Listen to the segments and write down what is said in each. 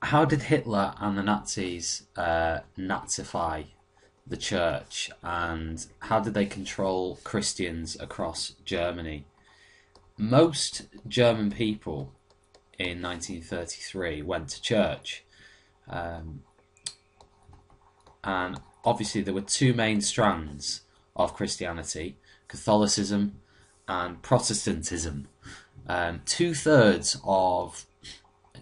how did Hitler and the Nazis Nazify the church, and how did they control Christians across Germany? Most German people in 1933 went to church, um, and obviously there were two main strands of Christianity: Catholicism and Protestantism. Two-thirds of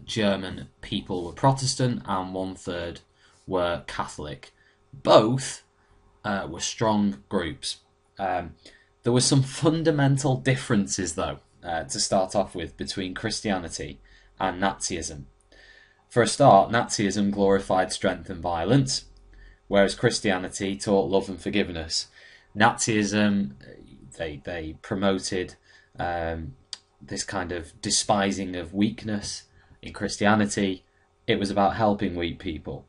German people were Protestant and one-third were Catholic. Both were strong groups. There were some fundamental differences, though, to start off with, between Christianity and Nazism. For a start, Nazism glorified strength and violence, whereas Christianity taught love and forgiveness. Nazism, they promoted this kind of despising of weakness. In Christianity, it was about helping weak people.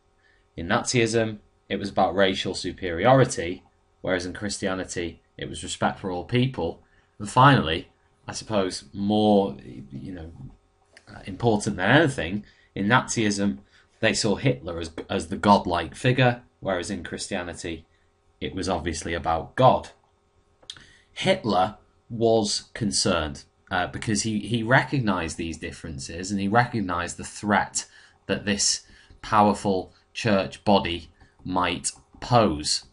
In Nazism, it was about racial superiority, whereas in Christianity, it was respect for all people. And finally, I suppose more, important than anything, in Nazism, they saw Hitler as the godlike figure, whereas in Christianity, it was obviously about God. Hitler was concerned because he recognised these differences, and he recognised the threat that this powerful church body might pose.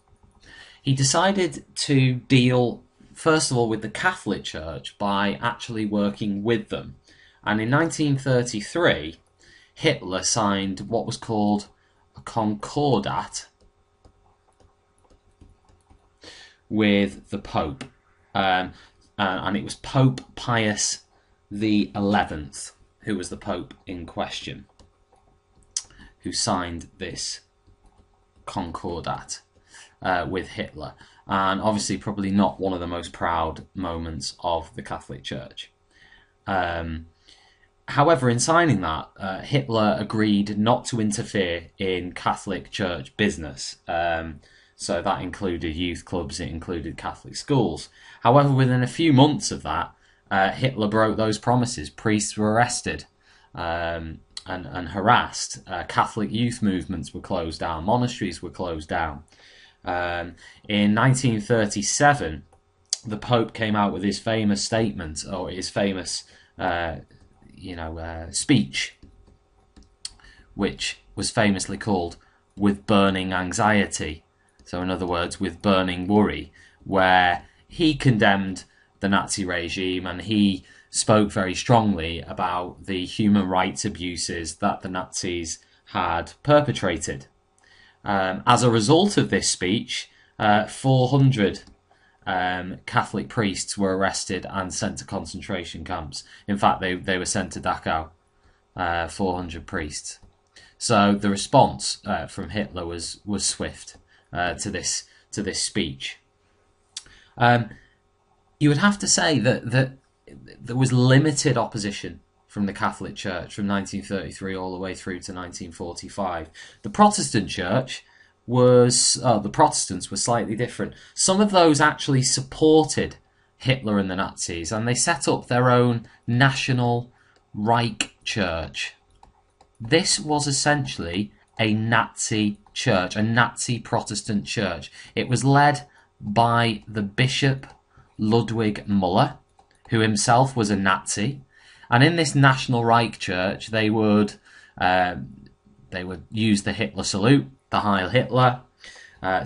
He decided to deal, first of all, with the Catholic Church by actually working with them. And in 1933, Hitler signed what was called a concordat with the Pope. And it was Pope Pius the 11th, who was the Pope in question, who signed this concordat with Hitler. And obviously probably not one of the most proud moments of the Catholic Church. However, in signing that, Hitler agreed not to interfere in Catholic Church business. So that included youth clubs, it included Catholic schools. However, within a few months of that, Hitler broke those promises. Priests were arrested and harassed. Catholic youth movements were closed down. Monasteries were closed down. In 1937, the Pope came out with his famous statement, or his famous, speech, which was famously called "With Burning Anxiety." So in other words, with burning worry, where he condemned the Nazi regime and he spoke very strongly about the human rights abuses that the Nazis had perpetrated. As a result of this speech, 400 Catholic priests were arrested and sent to concentration camps. In fact, they were sent to Dachau, 400 priests. So the response from Hitler was swift. To this speech, you would have to say that there was limited opposition from the Catholic Church from 1933 all the way through to 1945. The Protestant Church the Protestants were slightly different. Some of those actually supported Hitler and the Nazis, and they set up their own national Reich church. This was essentially a Nazi church, a Nazi Protestant church. It was led by the Bishop Ludwig Müller, who himself was a Nazi. And in this National Reich Church, they would use the Hitler salute, the Heil Hitler.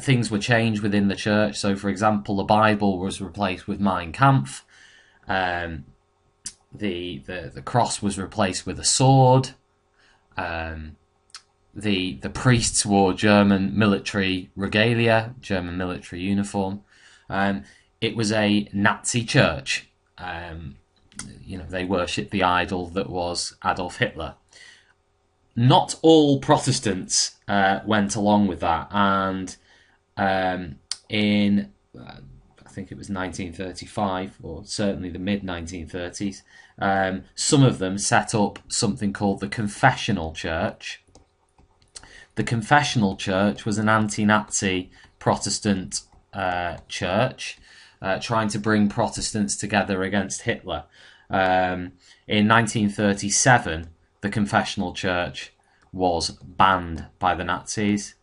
Things were changed within the church. So, for example, the Bible was replaced with Mein Kampf. The cross was replaced with a sword. The priests wore German military regalia, German military uniform. It was a Nazi church. They worshipped the idol that was Adolf Hitler. Not all Protestants went along with that, and in I think it was 1935, or certainly the mid-1930s, some of them set up something called the Confessional Church. The Confessional Church was an anti-Nazi Protestant church trying to bring Protestants together against Hitler. In 1937, the Confessional Church was banned by the Nazis,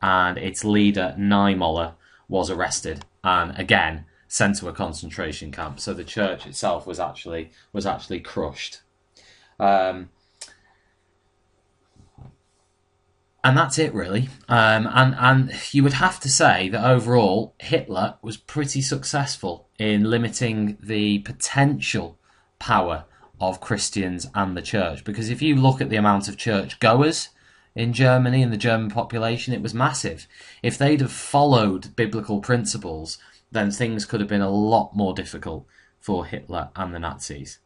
and its leader Niemöller was arrested and again sent to a concentration camp. So the church itself was actually crushed. And that's it, really. And you would have to say that overall, Hitler was pretty successful in limiting the potential power of Christians and the church. Because if you look at the amount of church goers in Germany and the German population, it was massive. If they'd have followed biblical principles, then things could have been a lot more difficult for Hitler and the Nazis.